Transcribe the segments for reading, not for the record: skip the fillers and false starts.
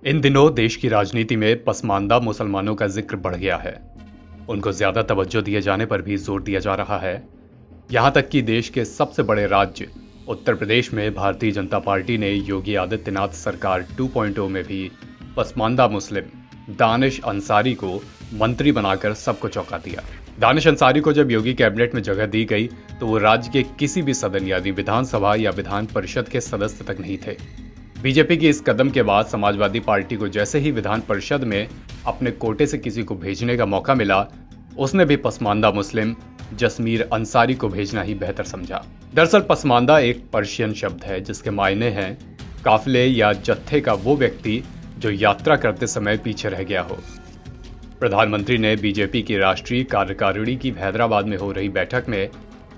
इन दिनों देश की राजनीति में पसमानदा मुसलमानों का जिक्र बढ़ गया है। उनको ज्यादा तवज्जो दिए जाने पर भी जोर दिया जा रहा है। यहां तक कि देश के सबसे बड़े राज्य उत्तर प्रदेश में भारतीय जनता पार्टी ने योगी आदित्यनाथ सरकार 2.0 में भी पसमानदा मुस्लिम दानिश अंसारी को मंत्री बनाकर सबको चौंका दिया। दानिश अंसारी को जब योगी कैबिनेट में जगह दी गई तो वो राज्य के किसी भी सदन यानी विधानसभा या विधान परिषद के सदस्य तक नहीं थे। बीजेपी के इस कदम के बाद समाजवादी पार्टी को जैसे ही विधान परिषद में अपने कोटे से किसी को भेजने का मौका मिला, उसने भी पसमानदा मुस्लिम जसमीर अंसारी को भेजना ही बेहतर समझा। दरअसल पसमानदा एक पर्शियन शब्द है जिसके मायने हैं काफिले या जत्थे का वो व्यक्ति जो यात्रा करते समय पीछे रह गया हो। प्रधानमंत्री ने बीजेपी की राष्ट्रीय कार्यकारिणी की हैदराबाद में हो रही बैठक में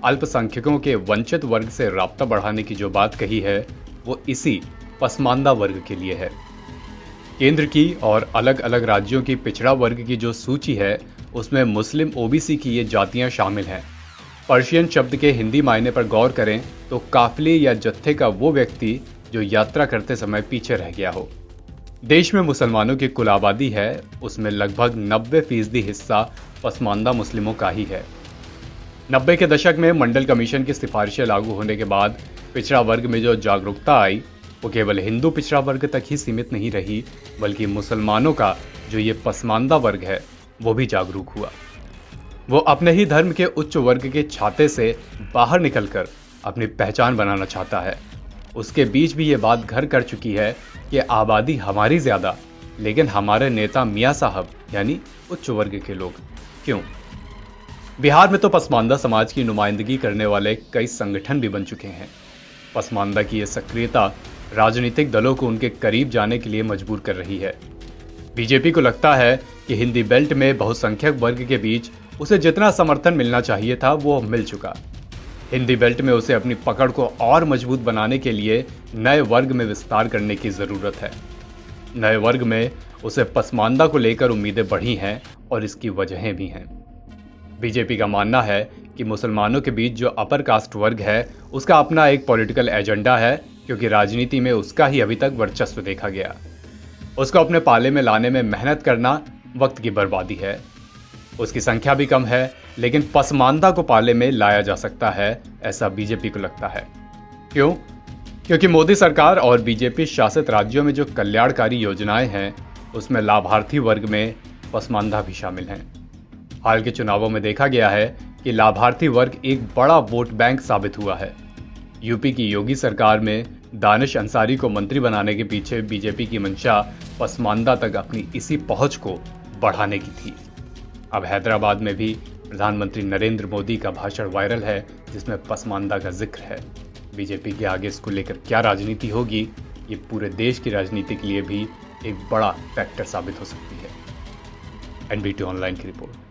अल्पसंख्यकों के वंचित वर्ग से राब्ता बढ़ाने की जो बात कही है वो इसी पसमानदा वर्ग के लिए है। केंद्र की और अलग अलग राज्यों की पिछड़ा वर्ग की जो सूची है उसमें मुस्लिम ओबीसी की ये जातियां शामिल हैं। पर्शियन शब्द के हिंदी मायने पर गौर करें तो काफिले या जत्थे का वो व्यक्ति जो यात्रा करते समय पीछे रह गया हो। देश में मुसलमानों की कुल आबादी है उसमें लगभग 90% हिस्सा पसमानदा मुस्लिमों का ही है। 90 के दशक में मंडल कमीशन की सिफारिशें लागू होने के बाद पिछड़ा वर्ग में जो जागरूकता आई वो केवल हिंदू पिछड़ा वर्ग तक ही सीमित नहीं रही, बल्कि मुसलमानों का जो ये पसमानदा वर्ग है वो भी जागरूक हुआ। वो अपने ही धर्म के उच्च वर्ग के छाते से बाहर निकलकर अपनी पहचान बनाना चाहता है। उसके बीच भी ये बात घर कर चुकी है कि आबादी हमारी ज्यादा, लेकिन हमारे नेता मियाँ साहब यानी उच्च वर्ग के लोग क्यों? बिहार में तो पसमानदा समाज की नुमाइंदगी करने वाले कई संगठन भी बन चुके हैं। पसमानदा की यह सक्रियता राजनीतिक दलों को उनके करीब जाने के लिए मजबूर कर रही है। बीजेपी को लगता है कि हिंदी बेल्ट में बहुसंख्यक वर्ग के बीच उसे जितना समर्थन मिलना चाहिए था वो मिल चुका। हिंदी बेल्ट में उसे अपनी पकड़ को और मजबूत बनाने के लिए नए वर्ग में विस्तार करने की जरूरत है। नए वर्ग में उसे पसमानदा को लेकर उम्मीदें बढ़ी हैं और इसकी वजहें भी हैं। बीजेपी का मानना है कि मुसलमानों के बीच जो अपर कास्ट वर्ग है उसका अपना एक पॉलिटिकल एजेंडा है, क्योंकि राजनीति में उसका ही अभी तक वर्चस्व देखा गया। उसको अपने पाले में लाने में मेहनत करना वक्त की बर्बादी है। उसकी संख्या भी कम है, लेकिन पसमानदा को पाले में लाया जा सकता है, ऐसा बीजेपी को लगता है। क्यों? क्योंकि मोदी सरकार और बीजेपी शासित राज्यों में जो कल्याणकारी योजनाएं हैं उसमें लाभार्थी वर्ग में पसमानदा भी शामिल हैं। हाल के चुनावों में देखा गया है कि लाभार्थी वर्ग एक बड़ा वोट बैंक साबित हुआ है। यूपी की योगी सरकार में दानिश अंसारी को मंत्री बनाने के पीछे बीजेपी की मंशा पसमानदा तक अपनी इसी पहुंच को बढ़ाने की थी। अब हैदराबाद में भी प्रधानमंत्री नरेंद्र मोदी का भाषण वायरल है जिसमें पसमानदा का जिक्र है। बीजेपी के आगे इसको लेकर क्या राजनीति होगी, ये पूरे देश की राजनीति के लिए भी एक बड़ा फैक्टर साबित हो सकती है। एनबीटी ऑनलाइन की रिपोर्ट।